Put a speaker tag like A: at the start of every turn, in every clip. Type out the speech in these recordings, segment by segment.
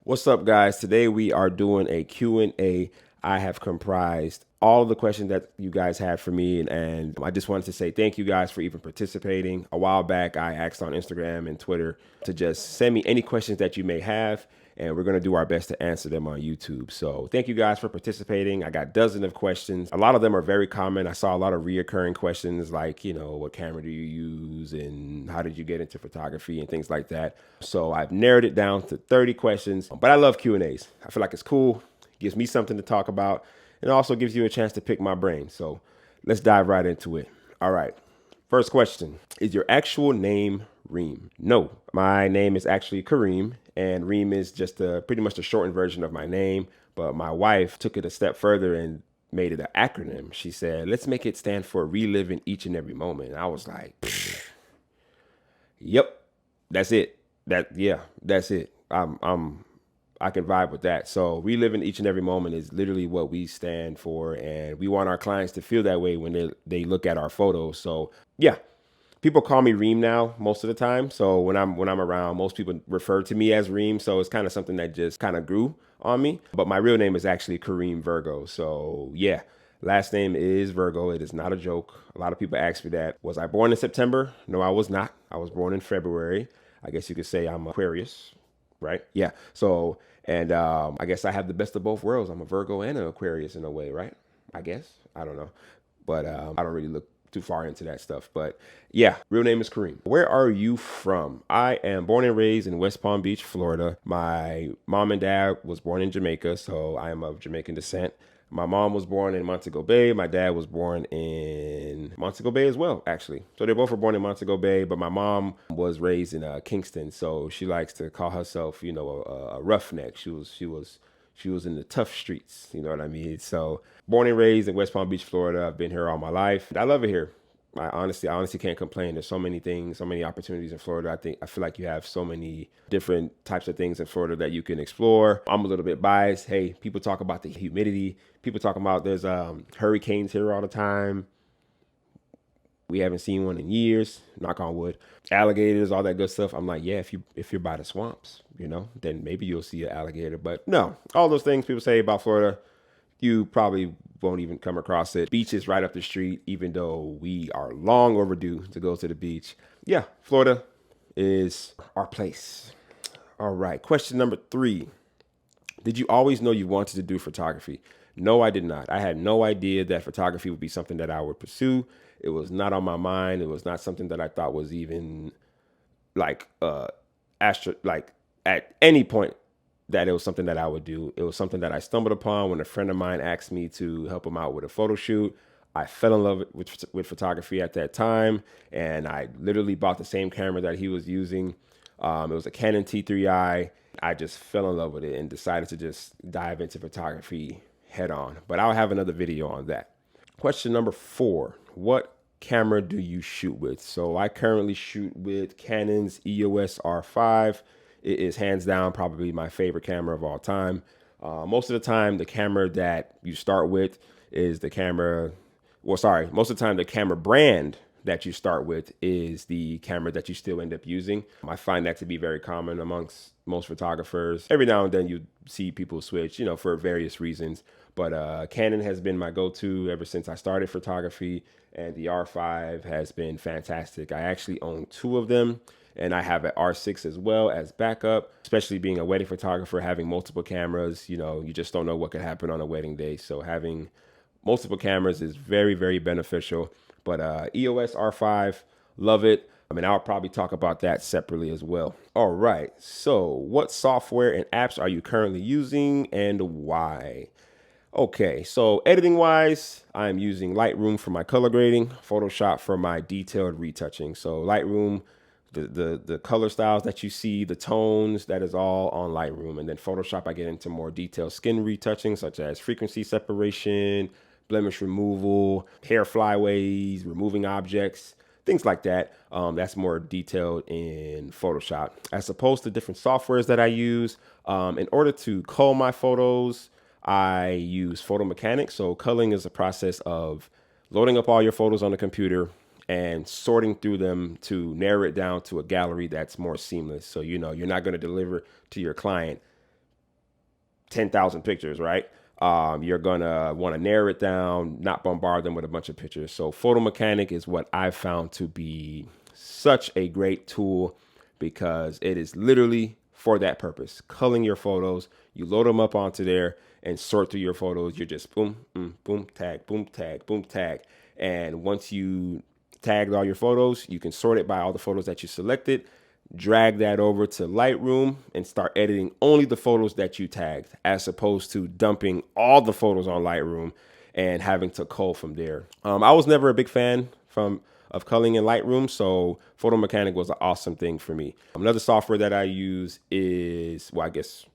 A: What's up, guys? Today we are doing a Q&A. I have comprised all of the questions that you guys had for me, and I just wanted to say thank you guys for even participating. A while back, I asked on Instagram and Twitter to just send me any questions that you may have, and we're going to do our best to answer them on YouTube. So thank you guys for participating. I got dozens of questions. A lot of them are very common. I saw a lot of reoccurring questions like, what camera do you use and how did you get into photography and things like that. So I've narrowed it down to 30 questions, but I love Q&As. I feel like it's cool. It gives me something to talk about. And also gives you a chance to pick my brain. So let's dive right into it. All right. First question. Is your actual name Reem? No, my name is actually Kareem, and Reem is just pretty much the shortened version of my name. But my wife took it a step further and made it an acronym. She said, let's make it stand for reliving each and every moment. And I was like, yep, that's it. That's it. I can vibe with that. So reliving each and every moment is literally what we stand for. And we want our clients to feel that way when they look at our photos. So yeah, people call me Reem now most of the time. So when I'm around, most people refer to me as Reem. So it's kind of something that just kind of grew on me. But my real name is actually Kareem Virgo. So yeah, last name is Virgo. It is not a joke. A lot of people ask me that. Was I born in September? No, I was not. I was born in February. I guess you could say I'm Aquarius, right? Yeah. So, and I guess I have the best of both worlds. I'm a Virgo and an Aquarius in a way, right? I guess. I don't know. But I don't really look too far into that stuff. But yeah, real name is Kareem. Where are you from? I am born and raised in West Palm Beach, Florida. My mom and dad was born in Jamaica, so I am of Jamaican descent. My mom was born in Montego Bay. My dad was born in Montego Bay as well, actually. So they both were born in Montego Bay, but my mom was raised in Kingston. So she likes to call herself, a roughneck. She was in the tough streets, you know what I mean? So born and raised in West Palm Beach, Florida. I've been here all my life. I love it here. I honestly can't complain. There's so many things, so many opportunities in Florida. I feel like you have so many different types of things in Florida that you can explore. I'm a little bit biased. Hey, people talk about the humidity. People talk about there's hurricanes here all the time. We haven't seen one in years, knock on wood. Alligators, all that good stuff. I'm like, yeah, if you're by the swamps, then maybe you'll see an alligator. But no, all those things people say about Florida, you probably won't even come across it. Beach is right up the street, even though we are long overdue to go to the beach. Yeah, Florida is our place. All right, question number 3. Did you always know you wanted to do photography? No, I did not. I had no idea that photography would be something that I would pursue. It was not on my mind. It was not something that I thought was even at any point that it was something that I would do. It was something that I stumbled upon when a friend of mine asked me to help him out with a photo shoot. I fell in love with photography at that time, and I literally bought the same camera that he was using. It was a Canon T3i. I just fell in love with it and decided to just dive into photography head on. But I'll have another video on that. Question number 4. What camera do you shoot with? So I currently shoot with Canon's EOS R5. It is hands down probably my favorite camera of all time. Most of the time, the camera that you start with is the camera. Most of the time, the camera brand that you start with is the camera that you still end up using. I find that to be very common amongst most photographers. Every now and then you see people switch, for various reasons. But Canon has been my go-to ever since I started photography, and the R5 has been fantastic. I actually own 2 of them. And I have an R6 as well as backup, especially being a wedding photographer, having multiple cameras, you just don't know what could happen on a wedding day. So having multiple cameras is very, very beneficial. But EOS R5, love it. I'll probably talk about that separately as well. All right. So what software and apps are you currently using and why? Okay, so editing wise, I'm using Lightroom for my color grading, Photoshop for my detailed retouching. So Lightroom, the color styles that you see, the tones, that is all on Lightroom. And then Photoshop, I get into more detailed skin retouching, such as frequency separation, blemish removal, hair flyaways, removing objects, things like that. That's more detailed in Photoshop. As opposed to different softwares that I use, in order to cull my photos, I use photo mechanics. So culling is a process of loading up all your photos on the computer and sorting through them to narrow it down to a gallery that's more seamless. So, you're not going to deliver to your client 10,000 pictures, right? You're gonna want to narrow it down, not bombard them with a bunch of pictures. So Photo Mechanic is what I've found to be such a great tool because it is literally for that purpose. Culling your photos, you load them up onto there and sort through your photos. You're just boom, boom, tag, boom, tag, boom, tag. And once you tagged all your photos, you can sort it by all the photos that you selected, drag that over to Lightroom and start editing only the photos that you tagged, as opposed to dumping all the photos on Lightroom and having to cull from there. I was never a big fan of culling in Lightroom, so Photo Mechanic was an awesome thing for me. Another software that I use is, well, I guess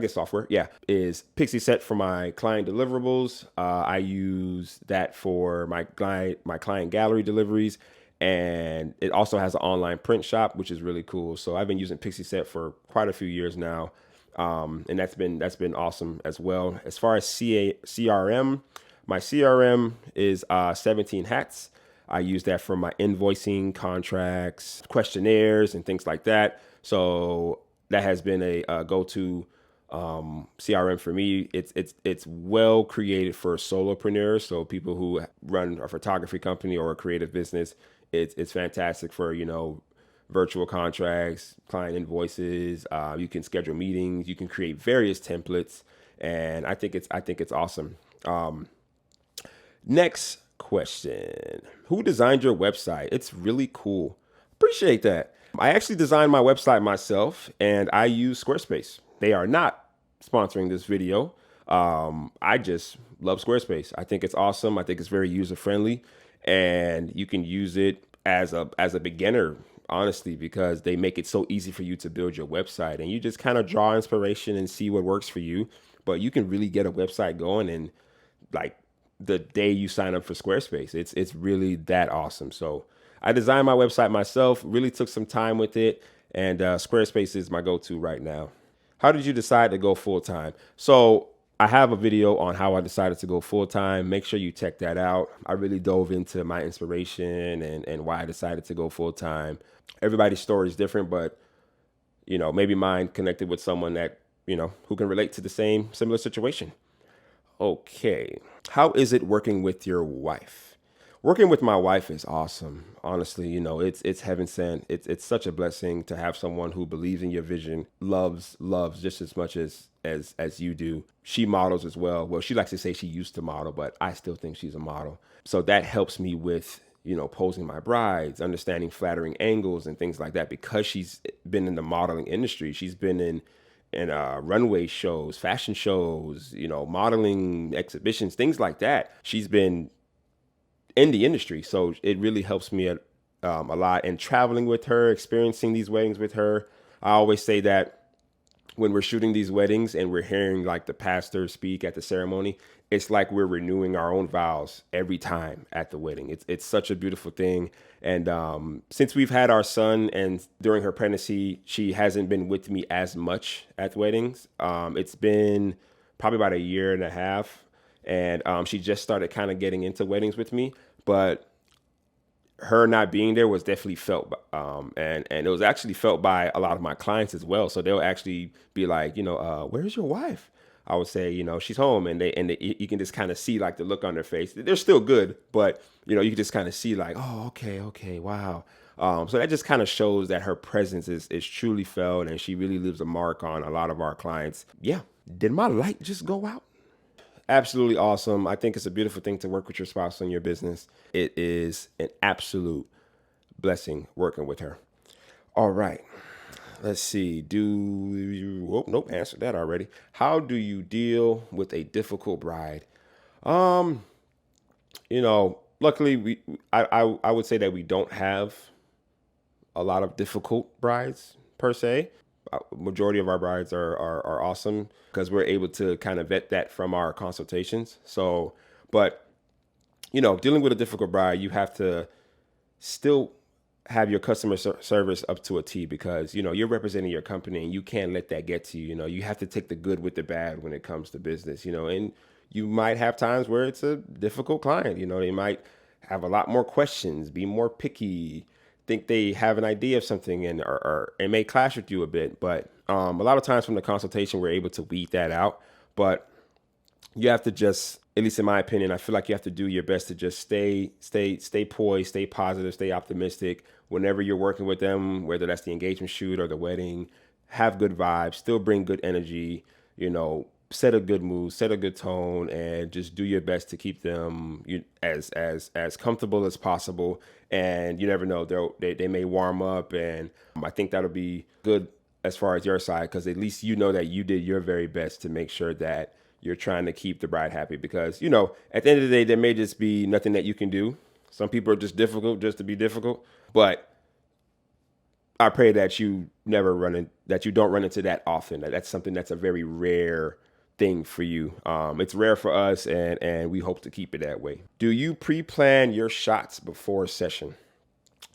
A: software, is Pixie for my client deliverables. I use that for my client gallery deliveries, and it also has an online print shop, which is really cool. So I've been using Pixie for quite a few years now, and that's been awesome as well. As far as CRM, my CRM is 17 Hats. I use that for my invoicing, contracts, questionnaires, and things like that. So that has been a go-to CRM for me. It's well created for solopreneurs, so people who run a photography company or a creative business. It's fantastic for, virtual contracts, client invoices. You can schedule meetings, you can create various templates, and I think it's awesome. Next question: who designed your website? It's really cool. Appreciate that. I actually designed my website myself, and I use Squarespace. They are not sponsoring this video. I just love Squarespace. I think it's awesome. I think it's very user friendly, and you can use it as a beginner, honestly, because they make it so easy for you to build your website, and you just kind of draw inspiration and see what works for you. But you can really get a website going in like the day you sign up for Squarespace. It's really that awesome. So I designed my website myself, really took some time with it, and Squarespace is my go-to right now. How did you decide to go full-time? So I have a video on how I decided to go full-time. Make sure you check that out. I really dove into my inspiration and why I decided to go full-time. Everybody's story is different, but maybe mine connected with someone that, who can relate to the similar situation. Okay. How is it working with your wife? Working with my wife is awesome. Honestly, it's heaven sent. It's such a blessing to have someone who believes in your vision, loves just as much as you do. She models as well. Well, she likes to say she used to model, but I still think she's a model. So that helps me with, posing my brides, understanding flattering angles and things like that, because she's been in the modeling industry. She's been in runway shows, fashion shows, modeling exhibitions, things like that. She's been in the industry, so it really helps me a lot. And traveling with her, experiencing these weddings with her, I always say that when we're shooting these weddings and we're hearing like the pastor speak at the ceremony, it's like we're renewing our own vows every time at the wedding. It's such a beautiful thing. And since we've had our son and during her pregnancy, she hasn't been with me as much at weddings. It's been probably about a year and a half. And she just started kind of getting into weddings with me. But her not being there was definitely felt, and it was actually felt by a lot of my clients as well. So they'll actually be like, where's your wife? I would say, she's home, and you can just kind of see like the look on their face. They're still good, but you can just kind of see like, oh, okay, wow. So that just kind of shows that her presence is truly felt, and she really leaves a mark on a lot of our clients. Yeah. Did my light just go out? Absolutely awesome. I think it's a beautiful thing to work with your spouse on your business. It is an absolute blessing working with her. All right. Let's see. Nope, answered that already. How do you deal with a difficult bride? Luckily I would say that we don't have a lot of difficult brides per se. Majority of our brides are awesome because we're able to kind of vet that from our consultations. So, but dealing with a difficult bride, you have to still have your customer service up to a T, because you're representing your company and you can't let that get to you. You have to take the good with the bad when it comes to business. And you might have times where it's a difficult client. They might have a lot more questions, be more picky, think they have an idea of something, and or it may clash with you a bit. But a lot of times from the consultation, we're able to weed that out. But you have to just, at least in my opinion, I feel like you have to do your best to just stay poised, stay positive, stay optimistic. Whenever you're working with them, whether that's the engagement shoot or the wedding, have good vibes, still bring good energy, set a good mood, set a good tone, and just do your best to keep them as comfortable as possible. And you never know, they may warm up, and I think that'll be good as far as your side, because at least you know that you did your very best to make sure that you're trying to keep the bride happy. Because at the end of the day, there may just be nothing that you can do. Some people are just difficult just to be difficult, but I pray that that you don't run into that often. That's something that's a very rare thing for you. It's rare for us, and we hope to keep it that way. Do you pre-plan your shots before a session?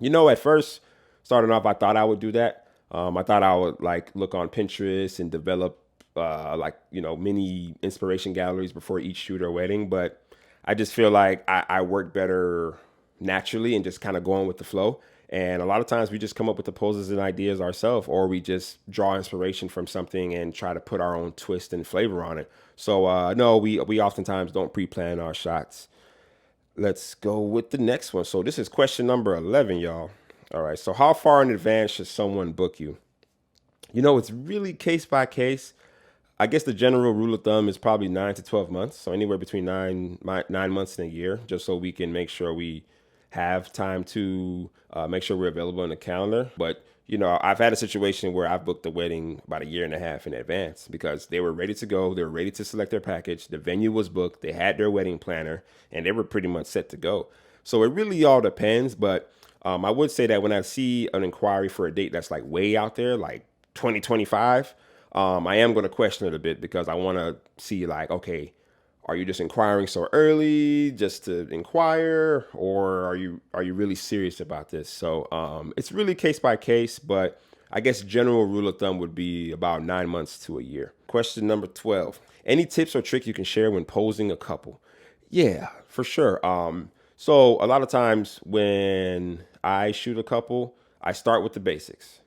A: At first, starting off, I thought I would do that. I thought I would look on Pinterest and develop mini inspiration galleries before each shoot or wedding. But I just feel like I work better naturally and just kind of going with the flow. And a lot of times we just come up with the poses and ideas ourselves, or we just draw inspiration from something and try to put our own twist and flavor on it. So no, we oftentimes don't pre-plan our shots. Let's go with the next one. So this is question number 11, y'all. All right. So how far in advance should someone book you? It's really case by case. I guess the general rule of thumb is probably 9 to 12 months. So anywhere between 9 months and a year, just so we can make sure we have time to make sure we're available in the calendar. But, I've had a situation where I've booked the wedding about a year and a half in advance because they were ready to go. They were ready to select their package. The venue was booked. They had their wedding planner, and they were pretty much set to go. So it really all depends. But I would say that when I see an inquiry for a date that's way out there, like 2025, I am going to question it a bit because I want to see okay, are you just inquiring so early just to inquire, or are you really serious about this? So it's really case by case, but I guess general rule of thumb would be about 9 months to a year. Question number 12. Any tips or tricks you can share when posing a couple? Yeah, for sure. So a lot of times when I shoot a couple, I start with the basics,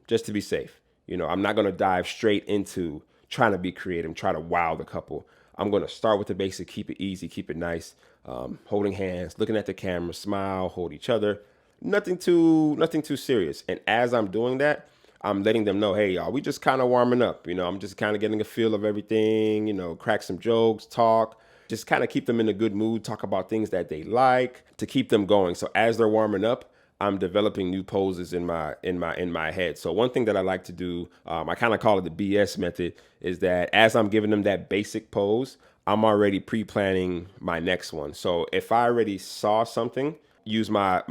A: just to be safe. I'm not going to dive straight into trying to be creative, try to wow the couple. I'm going to start with the basic, keep it easy, keep it nice, holding hands, looking at the camera, smile, hold each other. Nothing too serious. And as I'm doing that, I'm letting them know, hey, y'all, we just kind of warming up. I'm just kind of getting a feel of everything, crack some jokes, talk, just kind of keep them in a good mood, talk about things that they like to keep them going. So as they're warming up, I'm developing new poses in my head. So one thing that I like to do, I kind of call it the BS method, is that as I'm giving them that basic pose, I'm already pre-planning my next one. So if I already saw something, use my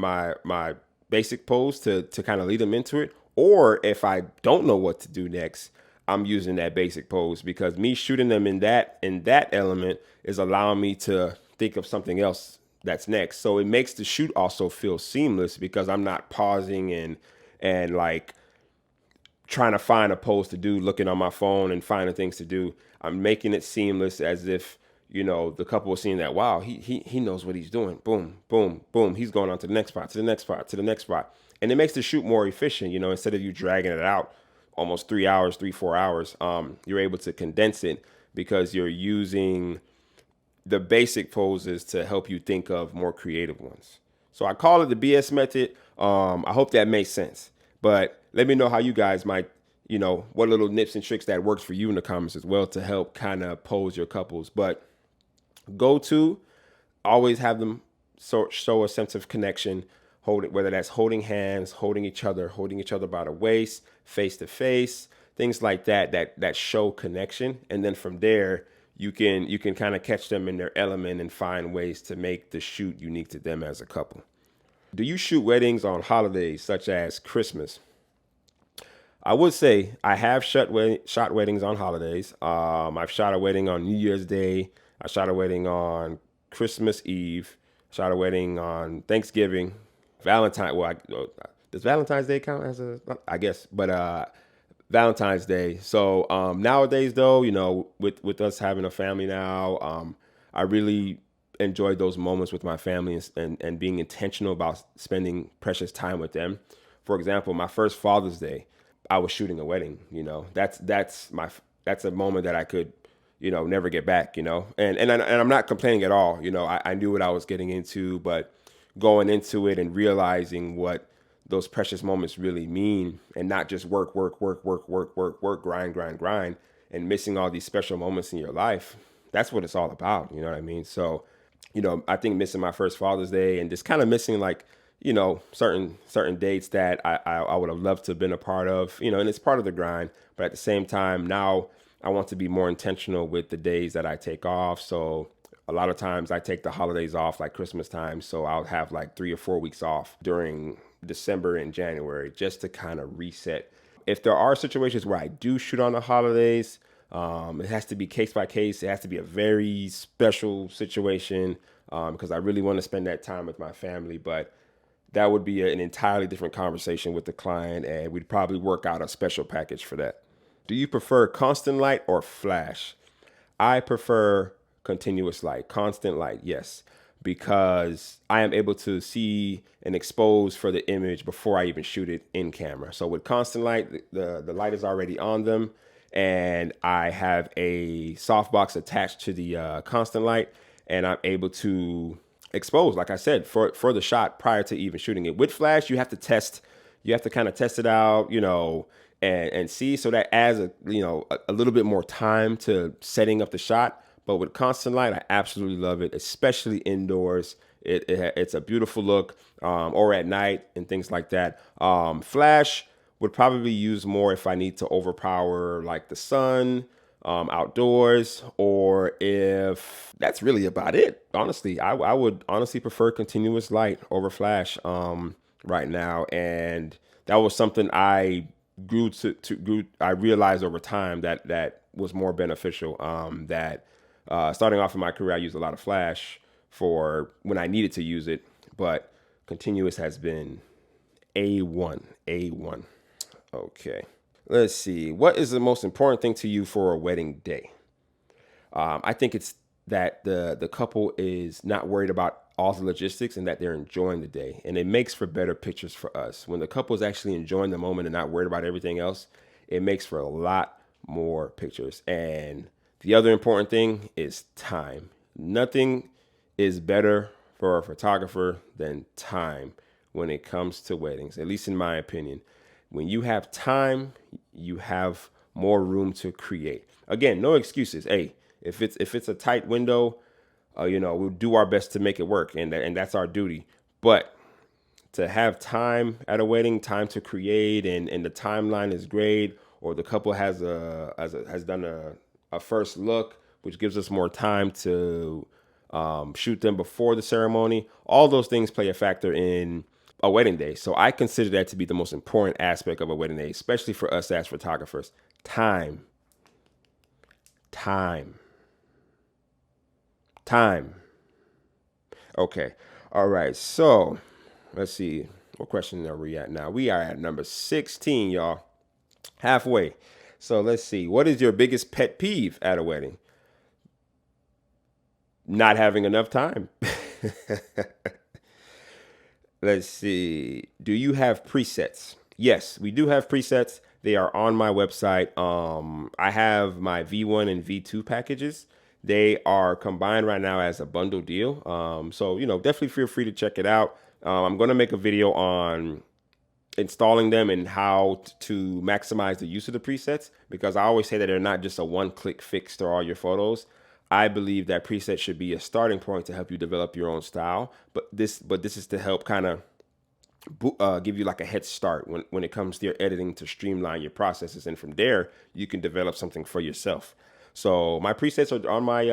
A: basic pose to kind of lead them into it. Or if I don't know what to do next, I'm using that basic pose, because me shooting them in that element is allowing me to think of something else that's next. So it makes the shoot also feel seamless because I'm not pausing and trying to find a pose to do, looking on my phone and finding things to do. I'm making it seamless, as if the couple was seeing that, wow, he knows what he's doing. Boom, boom, boom. He's going on to the next spot, to the next spot, to the next spot. And it makes the shoot more efficient, instead of you dragging it out almost 3 hours, 4 hours, you're able to condense it because you're using the basic poses to help you think of more creative ones. So I call it the BS method. I hope that makes sense. But let me know how you guys might, what little nips and tricks that works for you in the comments as well to help kind of pose your couples. But always have them show a sense of connection, whether that's holding hands, holding each other by the waist, face to face, things like that show connection. And then from there, you can kind of catch them in their element and find ways to make the shoot unique to them as a couple. Do you shoot weddings on holidays such as Christmas? I would say I have shot weddings on holidays. I've shot a wedding on New Year's Day. I shot a wedding on Christmas Eve. Shot a wedding on Thanksgiving, Valentine. Does Valentine's Day count as I guess, but Valentine's Day. So nowadays, though, with us having a family now, I really enjoy those moments with my family and being intentional about spending precious time with them. For example, my first Father's Day, I was shooting a wedding. That's a moment that I could, never get back. And I'm not complaining at all. I knew what I was getting into, but going into it and realizing what those precious moments really mean, and not just work, work, work, work, work, work, work, grind, grind, grind, and missing all these special moments in your life. That's what it's all about. You know what I mean? So, I think missing my first Father's Day and just kind of missing like, certain dates that I would have loved to have been a part of, and it's part of the grind. But at the same time, now I want to be more intentional with the days that I take off. So a lot of times I take the holidays off, like Christmas time. So I'll have like 3 or 4 weeks off during December and January just to kind of reset. If there are situations where I do shoot on the holidays, it has to be case by case. It has to be a very special situation because I really want to spend that time with my family. But that would be an entirely different conversation with the client, and we'd probably work out a special package for that. Do you prefer constant light or flash? I prefer continuous light, constant light, yes, because I am able to see and expose for the image before I even shoot it in camera. So with constant light, the light is already on them, and I have a softbox attached to the constant light, and I'm able to expose, like I said, for the shot prior to even shooting it. With flash, you have to kind of test it out, and see. So that adds a little bit more time to setting up the shot. But with constant light, I absolutely love it, especially indoors. It's a beautiful look, or at night and things like that. Flash would probably use more if I need to overpower like the sun, outdoors, or if that's really about it. Honestly, I would honestly prefer continuous light over flash right now. And that was something I I realized over time that was more beneficial. That starting off in my career, I used a lot of flash for when I needed to use it, but continuous has been A1, A1. Okay. Let's see. What is the most important thing to you for a wedding day? I think it's that the couple is not worried about all the logistics and that they're enjoying the day. And it makes for better pictures for us. When the couple is actually enjoying the moment and not worried about everything else, it makes for a lot more pictures. And the other important thing is time. Nothing is better for a photographer than time when it comes to weddings, at least in my opinion. When you have time, you have more room to create. Again, no excuses. Hey, if it's a tight window, we'll do our best to make it work, and that's our duty. But to have time at a wedding, time to create, and the timeline is great, or the couple has done a first look, which gives us more time to shoot them before the ceremony. All those things play a factor in a wedding day. So I consider that to be the most important aspect of a wedding day, especially for us as photographers. Time. Okay. All right. So let's see. What question are we at now? We are at number 16, y'all. Halfway. So let's see. What is your biggest pet peeve at a wedding? Not having enough time. Let's see. Do you have presets? Yes, we do have presets. They are on my website. I have my V1 and V2 packages. They are combined right now as a bundle deal. So definitely feel free to check it out. I'm going to make a video on installing them and how to maximize the use of the presets, because I always say that they're not just a one-click fix to all your photos. I believe that preset should be a starting point to help you develop your own style, but this is to help kind of give you like a head start when it comes to your editing, to streamline your processes, and from there you can develop something for yourself. So my presets are on my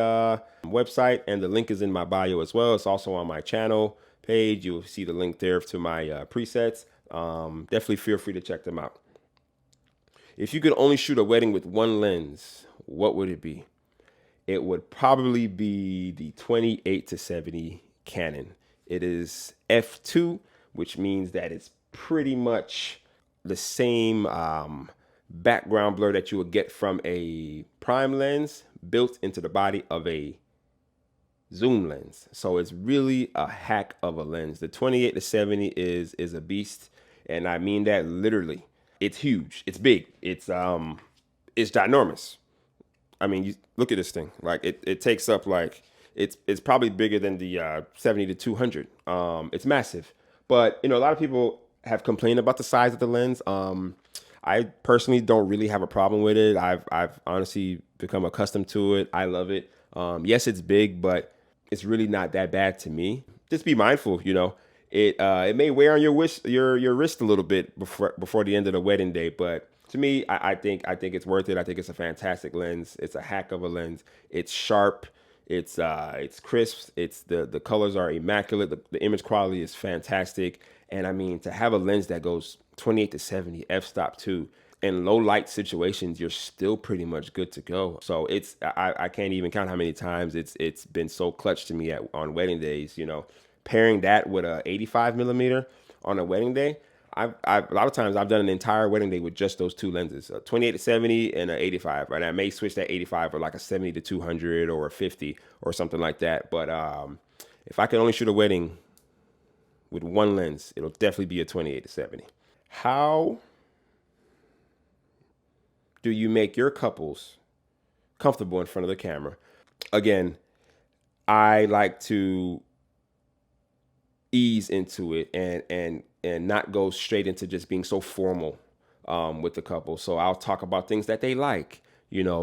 A: website, and the link is in my bio as well. It's also on my channel page. You'll see the link there to my presets. Definitely feel free to check them out. If you could only shoot a wedding with one lens, what would it be? It would probably be the 28-70 Canon. It is f2, which means that it's pretty much the same background blur that you would get from a prime lens built into the body of a zoom lens. So it's really a hack of a lens. The 28 to 70 is a beast, and I mean that literally. It's huge. It's big. It's ginormous. I mean, you look at this thing. Like it takes up like it's probably bigger than the 70 to 200. It's massive. But a lot of people have complained about the size of the lens. I personally don't really have a problem with it. I've honestly become accustomed to it. I love it. Yes, it's big, but it's really not that bad to me. Just be mindful. It may wear on your wrist a little bit before the end of the wedding day, but to me, I think it's worth it. I think it's a fantastic lens. It's a hack of a lens. It's sharp. It's crisp. The colors are immaculate. The image quality is fantastic. And I mean, to have a lens that goes 28 to 70 f-stop 2 in low light situations, you're still pretty much good to go. So I can't even count how many times it's been so clutch to me on wedding days. Pairing that with a 85 millimeter on a wedding day. A lot of times I've done an entire wedding day with just those two lenses, a 28 to 70 and an 85. Right, I may switch that 85 for like a 70 to 200 or a 50 or something like that. But if I can only shoot a wedding with one lens, it'll definitely be a 28 to 70. How do you make your couples comfortable in front of the camera? Again, I like to ease into it and not go straight into just being so formal with the couple. So I'll talk about things that they like,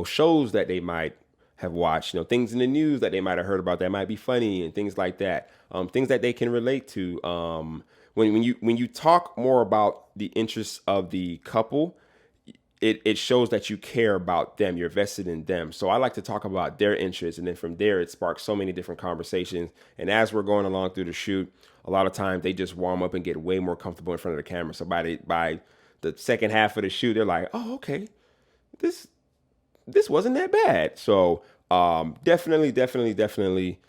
A: shows that they might have watched, things in the news that they might have heard about that might be funny and things like that, things that they can relate to. When you talk more about the interests of the couple, it shows that you care about them. You're vested in them. So I like to talk about their interests. And then from there, it sparks so many different conversations. And as we're going along through the shoot, a lot of times they just warm up and get way more comfortable in front of the camera. So by the second half of the shoot, they're like, oh, okay, this wasn't that bad. So definitely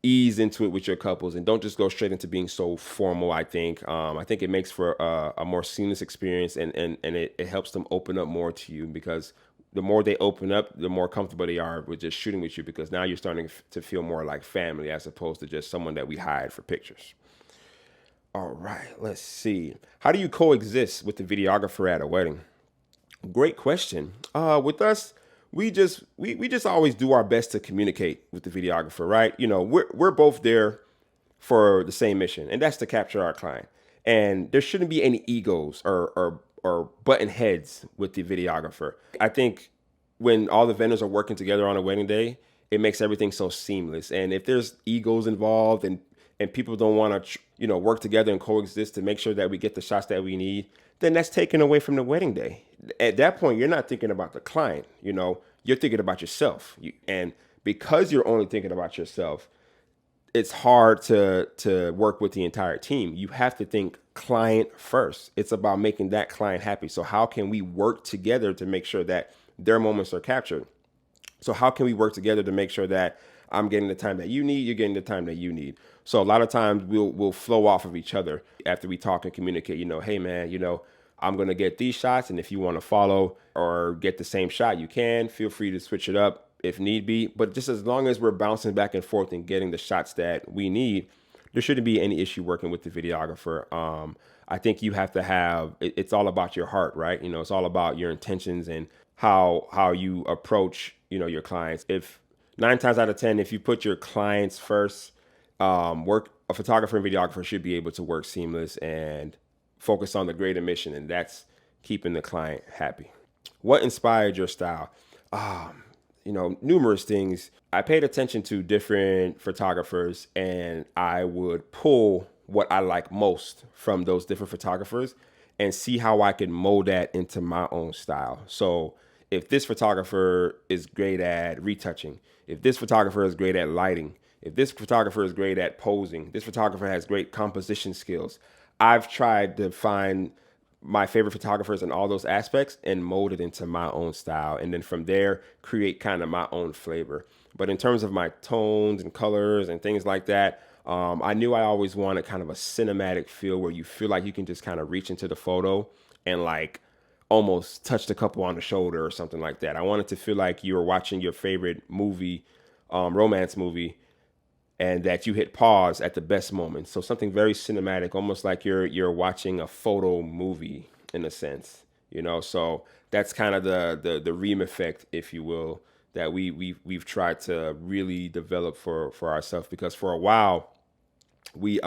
A: ease into it with your couples and don't just go straight into being so formal. I think it makes for a more seamless experience and it helps them open up more to you, because the more they open up, the more comfortable they are with just shooting with you, because now you're starting to feel more like family as opposed to just someone that we hired for pictures. All right, let's see. How do you coexist with the videographer at a wedding? Great question. With us, we just always do our best to communicate with the videographer, right? We're both there for the same mission, and that's to capture our client. And there shouldn't be any egos or button heads with the videographer. I think when all the vendors are working together on a wedding day, it makes everything so seamless. And if there's egos involved and people don't want to work together and coexist to make sure that we get the shots that we need, then that's taken away from the wedding day. At that point, you're not thinking about the client, you're thinking about yourself. And because you're only thinking about yourself, it's hard to work with the entire team. You have to think client first. It's about making that client happy. So how can we work together to make sure that their moments are captured? So how can we work together to make sure that I'm getting the time that you need, you're getting the time that you need? So a lot of times we'll flow off of each other after we talk and communicate, hey man, I'm going to get these shots, and if you want to follow or get the same shot, you can. Feel free to switch it up if need be. But just as long as we're bouncing back and forth and getting the shots that we need, there shouldn't be any issue working with the videographer. I think you have to have, it's all about your heart, right? It's all about your intentions and how you approach, your clients. If 9 times out of 10, if you put your clients first, a photographer and videographer should be able to work seamless and focus on the greater mission, and that's keeping the client happy. What inspired your style? Numerous things. I paid attention to different photographers, and I would pull what I like most from those different photographers and see how I could mold that into my own style. So if this photographer is great at retouching, if this photographer is great at lighting, if this photographer is great at posing, this photographer has great composition skills, I've tried to find my favorite photographers in all those aspects and mold it into my own style. And then from there, create kind of my own flavor. But in terms of my tones and colors and things like that, I knew I always wanted kind of a cinematic feel where you feel like you can just kind of reach into the photo and like almost touch the couple on the shoulder or something like that. I wanted to feel like you were watching your favorite movie, romance movie, and that you hit pause at the best moment. So something very cinematic, almost like you're watching a photo movie in a sense, you know. So that's kind of the Reem effect, if you will, that we've tried to really develop for ourselves, because for a while we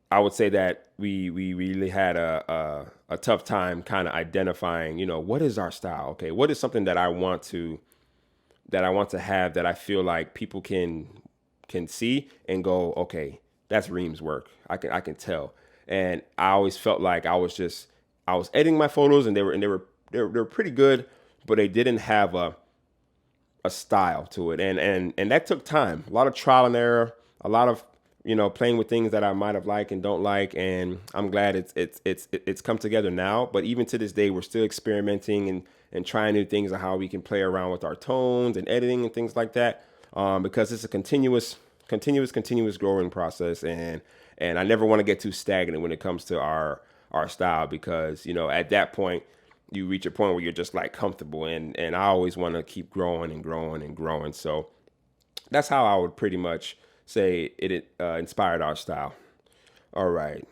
A: I would say that we really had a tough time kind of identifying, you know, what is our style? Okay, what is something that I want to have that I feel like people can see and go, okay, that's Reem's work. I can tell. And I always felt like I was editing my photos, and they were pretty good, but they didn't have a style to it. And that took time. A lot of trial and error, a lot of, you know, playing with things that I might have liked and don't like. And I'm glad it's come together now. But even to this day, we're still experimenting and trying new things on how we can play around with our tones and editing and things like that. Because it's a continuous growing process. And I never want to get too stagnant when it comes to our style, because, you know, at that point you reach a point where you're just like comfortable, and I always want to keep growing and growing and growing. So that's how I would pretty much say it inspired our style. All right.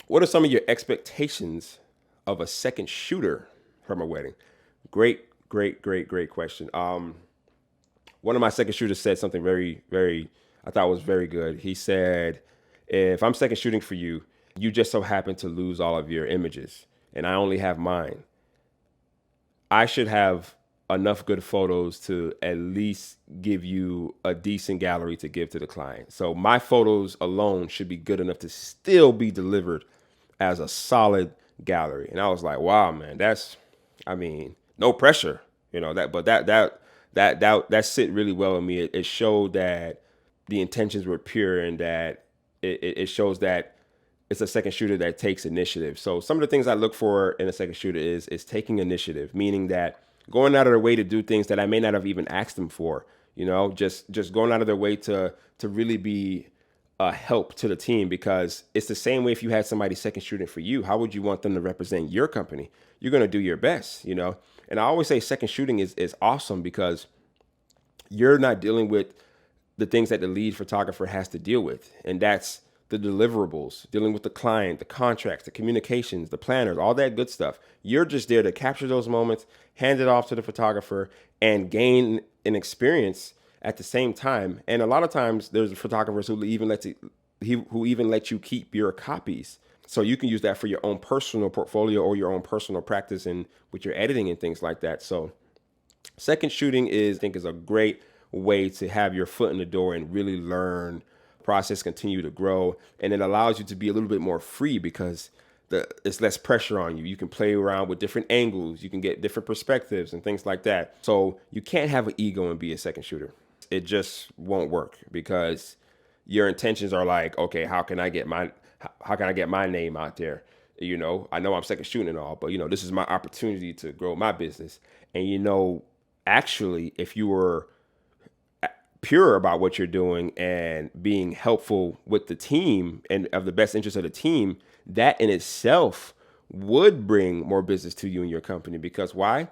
A: What are some of your expectations of a second shooter from a wedding? Great question. One of my second shooters said something very, I thought was very good. He said, if I'm second shooting for you, you just so happen to lose all of your images and I only have mine, I should have enough good photos to at least give you a decent gallery to give to the client. So my photos alone should be good enough to still be delivered as a solid gallery. And I was like, wow, man, I mean, no pressure, you know, that sit really well with me. It showed that the intentions were pure, and that it shows that it's a second shooter that takes initiative. So some of the things I look for in a second shooter is taking initiative, meaning that going out of their way to do things that I may not have even asked them for, you know, just going out of their way to really be a help to the team. Because it's the same way if you had somebody second shooting for you, how would you want them to represent your company? You're going to do your best, you know? And I always say second shooting is awesome, because you're not dealing with the things that the lead photographer has to deal with. And that's the deliverables, dealing with the client, the contracts, the communications, the planners, all that good stuff. You're just there to capture those moments, hand it off to the photographer, and gain an experience at the same time. And a lot of times there's photographers who even let you keep your copies. So you can use that for your own personal portfolio or your own personal practice and with your editing and things like that. So second shooting I think is a great way to have your foot in the door and really learn process, continue to grow, and it allows you to be a little bit more free, because it's less pressure on you. You can play around with different angles, you can get different perspectives and things like that. So you can't have an ego and be a second shooter. It just won't work, because your intentions are like, okay, how can I get my name out there? You know I'm second shooting and all, but you know, this is my opportunity to grow my business. And you know, actually, if you were pure about what you're doing and being helpful with the team and of the best interest of the team, that in itself would bring more business to you and your company. Because why?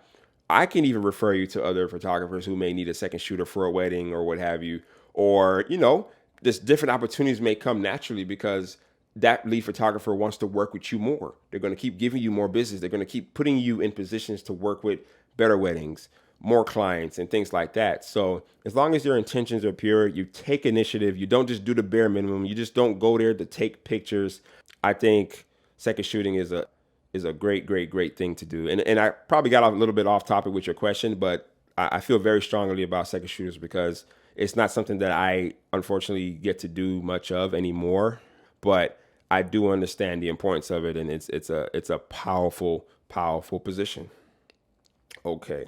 A: I can even refer you to other photographers who may need a second shooter for a wedding or what have you. Or, you know, just different opportunities may come naturally, because that lead photographer wants to work with you more. They're going to keep giving you more business. They're going to keep putting you in positions to work with better weddings, more clients, and things like that. So as long as your intentions are pure, you take initiative, you don't just do the bare minimum, you just don't go there to take pictures. I think second shooting is a great thing to do. And I probably got a little bit off topic with your question, but I feel very strongly about second shooters, because it's not something that I unfortunately get to do much of anymore, but I do understand the importance of it, and it's a powerful position. Okay.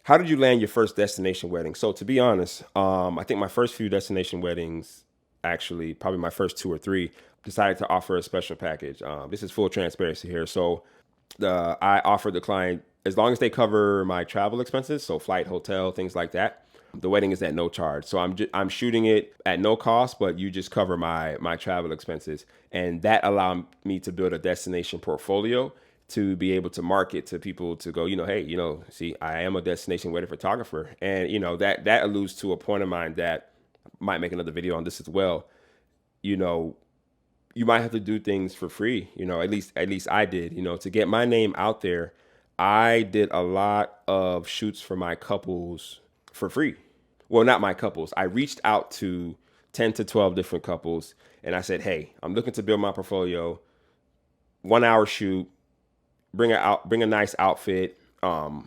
A: How did you land your first destination wedding? So to be honest, I think my first few destination weddings, actually probably my first 2 or 3, decided to offer a special package. This is full transparency here. So I offered the client, as long as they cover my travel expenses, so flight, hotel, things like that, the wedding is at no charge. So I'm shooting it at no cost, but you just cover my travel expenses. And that allowed me to build a destination portfolio to be able to market to people to go, hey, see, I am a destination wedding photographer. And, that alludes to a point of mine that might make another video on this as well. You know, you might have to do things for free, at least I did, to get my name out there. I did a lot of shoots for my couples for free. Well, not my couples. I reached out to 10 to 12 different couples and I said, hey, I'm looking to build my portfolio. 1 hour shoot, bring a nice outfit. 9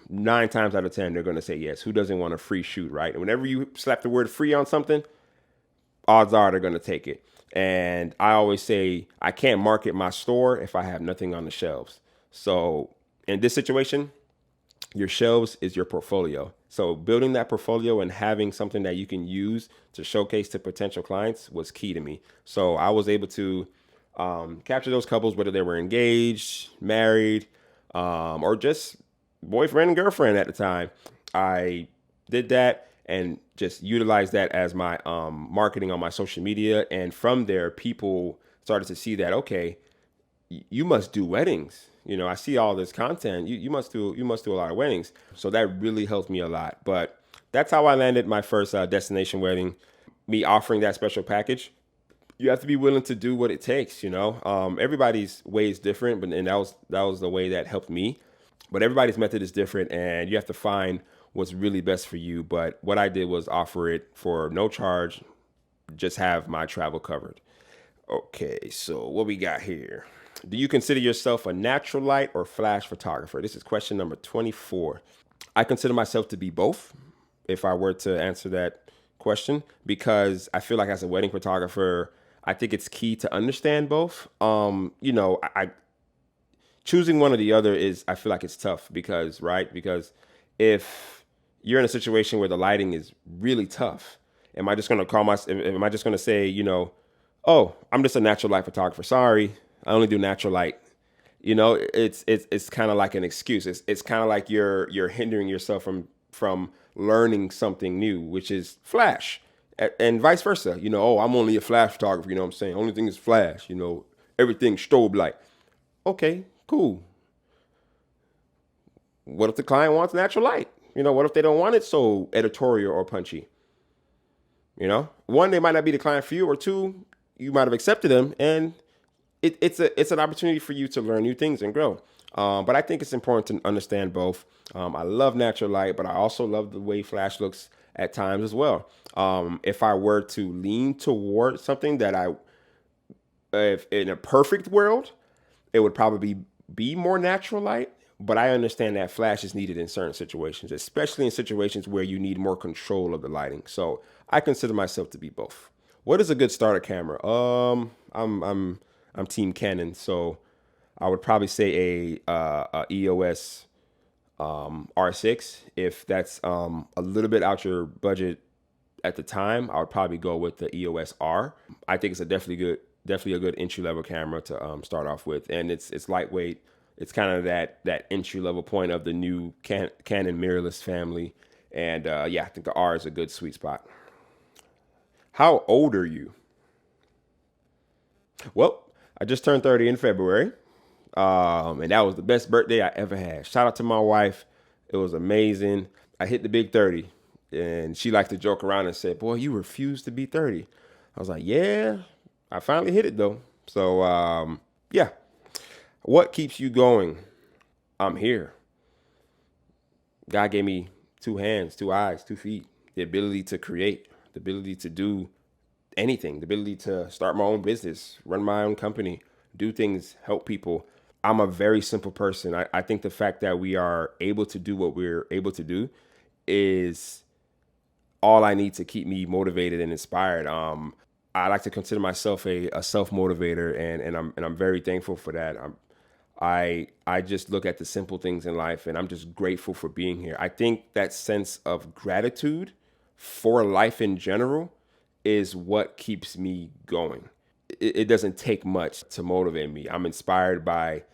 A: times out of 10, they're going to say yes. Who doesn't want a free shoot, right? And whenever you slap the word free on something, odds are they're going to take it. And I always say I can't market my store if I have nothing on the shelves. So in this situation, your shelves is your portfolio. So building that portfolio and having something that you can use to showcase to potential clients was key to me. So I was able to capture those couples, whether they were engaged, married, or just boyfriend and girlfriend at the time. I did that and just utilized that as my marketing on my social media. And from there, people started to see that, okay, you must do weddings. I see all this content. You must do a lot of weddings. So that really helped me a lot. But that's how I landed my first destination wedding. Me offering that special package. You have to be willing to do what it takes. Everybody's way is different, and that was the way that helped me. But everybody's method is different, and you have to find what's really best for you. But what I did was offer it for no charge, just have my travel covered. Okay, so what we got here? Do you consider yourself a natural light or flash photographer? This is question number 24. I consider myself to be both, if I were to answer that question, because I feel like as a wedding photographer, I think it's key to understand both. I choosing one or the other is, I feel like it's tough because if you're in a situation where the lighting is really tough, am I just going to say, oh, I'm just a natural light photographer. Sorry, I only do natural light. It's kind of like an excuse. It's kind of like you're hindering yourself from learning something new, which is flash, and vice versa. Oh, I'm only a flash photographer. You know what I'm saying? Only thing is flash. Everything strobe light. Okay, cool. What if the client wants natural light? What if they don't want it so editorial or punchy? One, they might not be the client for you, or two, you might have accepted them, and it's an opportunity for you to learn new things and grow. But I think it's important to understand both. I love natural light, but I also love the way flash looks at times as well. If I were to lean toward something that if in a perfect world, it would probably be more natural light. But I understand that flash is needed in certain situations, especially in situations where you need more control of the lighting. So I consider myself to be both. What is a good starter camera? I'm team Canon, so I would probably say a EOS R6. If that's a little bit out your budget at the time, I would probably go with the EOS R. I think it's definitely a good entry level camera to start off with, and it's lightweight. It's kind of that entry level point of the new Canon mirrorless family, and I think the R is a good sweet spot. How old are you? Well, I just turned 30 in February, and that was the best birthday I ever had. Shout out to my wife. It was amazing. I hit the big 30, and she liked to joke around and said, boy, you refuse to be 30. I was like, yeah, I finally hit it, though. So, yeah. What keeps you going? I'm here. God gave me 2 hands, 2 eyes, 2 feet, the ability to create, the ability to do anything, the ability to start my own business, run my own company, do things, help people. I'm a very simple person. I think the fact that we are able to do what we're able to do is all I need to keep me motivated and inspired. I like to consider myself a self-motivator, and I'm very thankful for that. I just look at the simple things in life, and I'm just grateful for being here. I think that sense of gratitude for life in general is what keeps me going. It doesn't take much to motivate me. I'm inspired by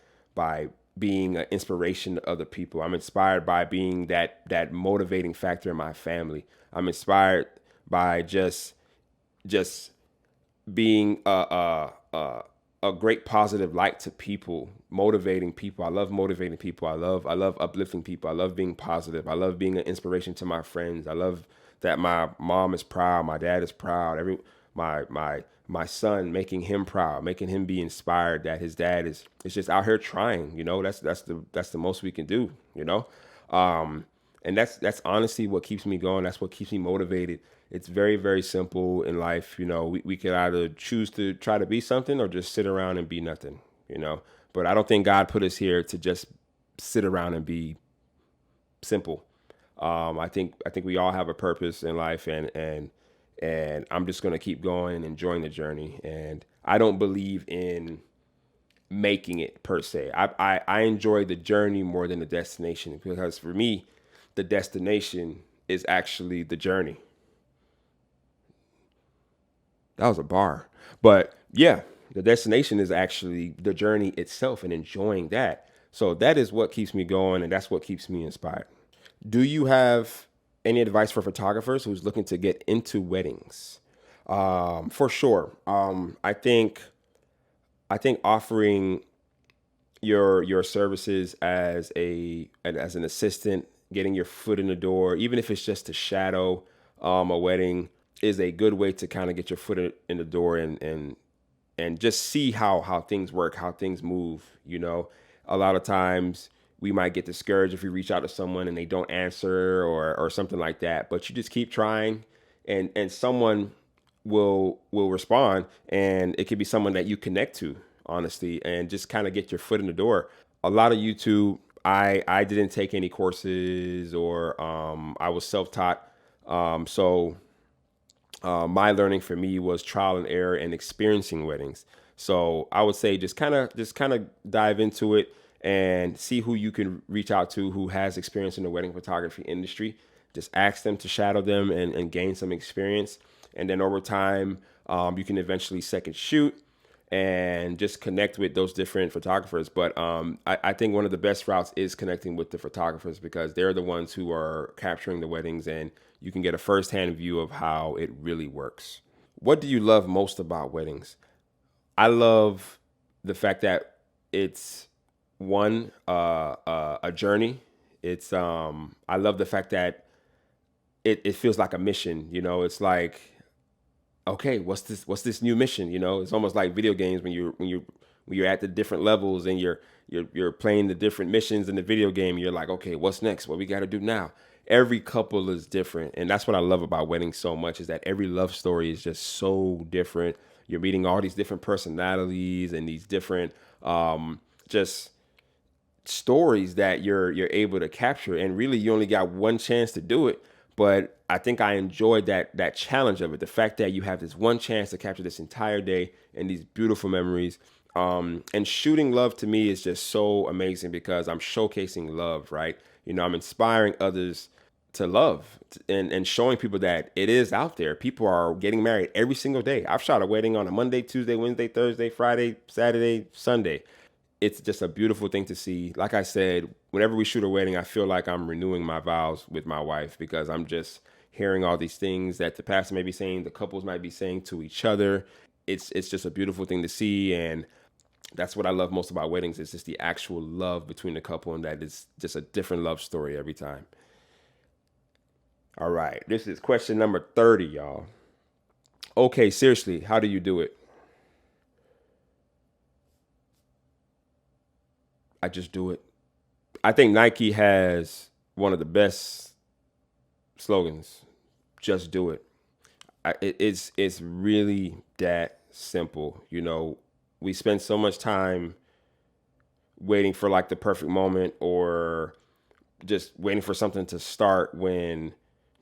A: being an inspiration to other people. I'm inspired by being that motivating factor in my family. I'm inspired by just being a great positive light to people, motivating people. I love motivating people. I love uplifting people. I love being positive. I love being an inspiration to my friends. I love that my mom is proud, my dad is proud. My son, making him proud, making him be inspired that his dad is just out here trying. That's the most we can do. And that's honestly what keeps me going. That's what keeps me motivated. It's very, very simple in life. We could either choose to try to be something or just sit around and be nothing. But I don't think God put us here to just sit around and be simple. I think we all have a purpose in life, and I'm just gonna keep going and enjoying the journey. And I don't believe in making it per se. I enjoy the journey more than the destination, because for me, the destination is actually the journey. That was a bar. But yeah, the destination is actually the journey itself and enjoying that. So that is what keeps me going, and that's what keeps me inspired. Do you have any advice for photographers who's looking to get into weddings? For sure. I think offering your services as an assistant, getting your foot in the door, even if it's just to shadow a wedding, is a good way to kind of get your foot in the door and just see how things work, how things move. A lot of times we might get discouraged if we reach out to someone and they don't answer or something like that. But you just keep trying, and someone will respond, and it could be someone that you connect to, honestly, and just kind of get your foot in the door. A lot of YouTube, I didn't take any courses, or I was self-taught. So my learning for me was trial and error and experiencing weddings. So I would say just kind of dive into it and see who you can reach out to who has experience in the wedding photography industry. Just ask them to shadow them and gain some experience. And then over time, you can eventually second shoot and just connect with those different photographers. But I think one of the best routes is connecting with the photographers, because they're the ones who are capturing the weddings, and you can get a firsthand view of how it really works. What do you love most about weddings? I love the fact that it's one a journey. I love the fact that it feels like a mission. It's like, okay, what's this new mission? It's almost like video games when you're at the different levels and you're playing the different missions in the video game. You're like, okay, what's next? What we got to do now? Every couple is different, and that's what I love about weddings so much, is that every love story is just so different. You're meeting all these different personalities and these different just stories that you're able to capture, and really you only got one chance to do it. But I think I enjoyed that challenge of it, the fact that you have this one chance to capture this entire day and these beautiful memories. And shooting love to me is just so amazing, because I'm showcasing love, right? I'm inspiring others to love, and showing people that it is out there. People are getting married every single day. I've shot a wedding on a Monday, Tuesday, Wednesday, Thursday, Friday, Saturday, Sunday. It's just a beautiful thing to see. Like I said, whenever we shoot a wedding, I feel like I'm renewing my vows with my wife, because I'm just hearing all these things that the pastor may be saying, the couples might be saying to each other. It's just a beautiful thing to see, and that's what I love most about weddings. Is just the actual love between the couple, and that is just a different love story every time. All right, this is question number 30, y'all. Okay, seriously, how do you do it? I just do it. I think Nike has one of the best slogans. Just do it. It's really that simple. We spend so much time waiting for like the perfect moment, or just waiting for something to start, when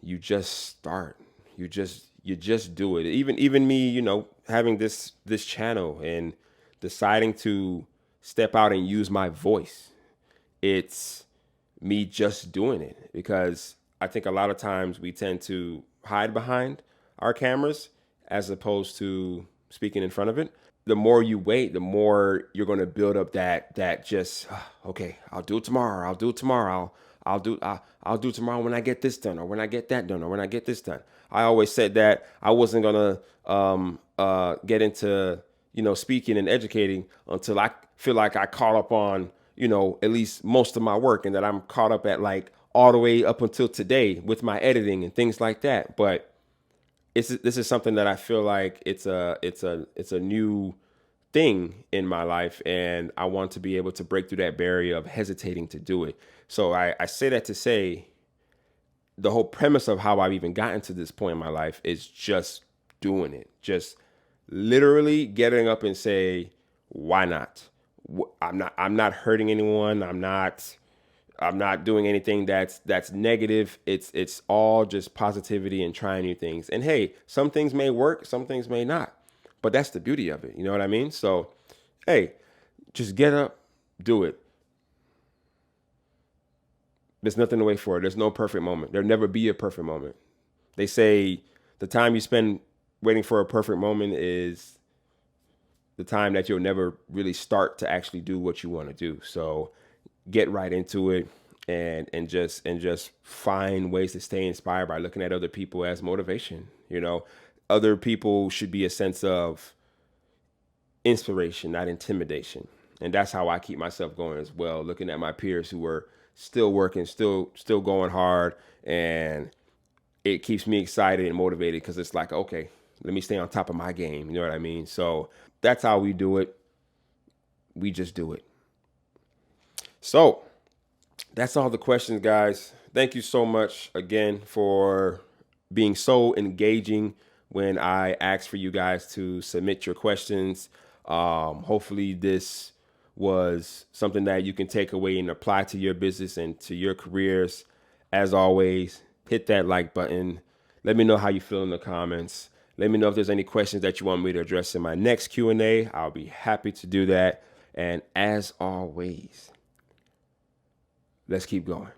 A: you just start. You just do it. Even me, having this channel and deciding to step out and use my voice. It's me just doing it, because I think a lot of times we tend to hide behind our cameras as opposed to speaking in front of it. The more you wait, the more you're going to build up that just okay, I'll do it tomorrow. I'll do it tomorrow. I'll do tomorrow when I get this done, or when I get that done, or when I get this done. I always said that I wasn't gonna get into speaking and educating until I feel like I caught up on, at least most of my work, and that I'm caught up at like all the way up until today with my editing and things like that. But this is something that I feel like it's a new thing in my life, and I want to be able to break through that barrier of hesitating to do it. So I say that to say the whole premise of how I've even gotten to this point in my life is just doing it. Just literally getting up and say, why not? I'm not hurting anyone. I'm not doing anything that's negative. It's all just positivity and trying new things. And hey, some things may work, some things may not. But that's the beauty of it. You know what I mean? So, hey, just get up, do it. There's nothing to wait for. There's no perfect moment. There'll never be a perfect moment. They say the time you spend waiting for a perfect moment is the time that you'll never really start to actually do what you want to do. So get right into it, and just find ways to stay inspired by looking at other people as motivation. Other people should be a sense of inspiration, not intimidation. And that's how I keep myself going as well, looking at my peers who are still working, still going hard, and it keeps me excited and motivated because it's like, okay, let me stay on top of my game. You know what I mean? So that's how we do it. We just do it. So that's all the questions, guys. Thank you so much again for being so engaging when I asked for you guys to submit your questions. Hopefully this was something that you can take away and apply to your business and to your careers. As always, hit that like button. Let me know how you feel in the comments. Let me know if there's any questions that you want me to address in my next Q&A. I'll be happy to do that. And as always, let's keep going.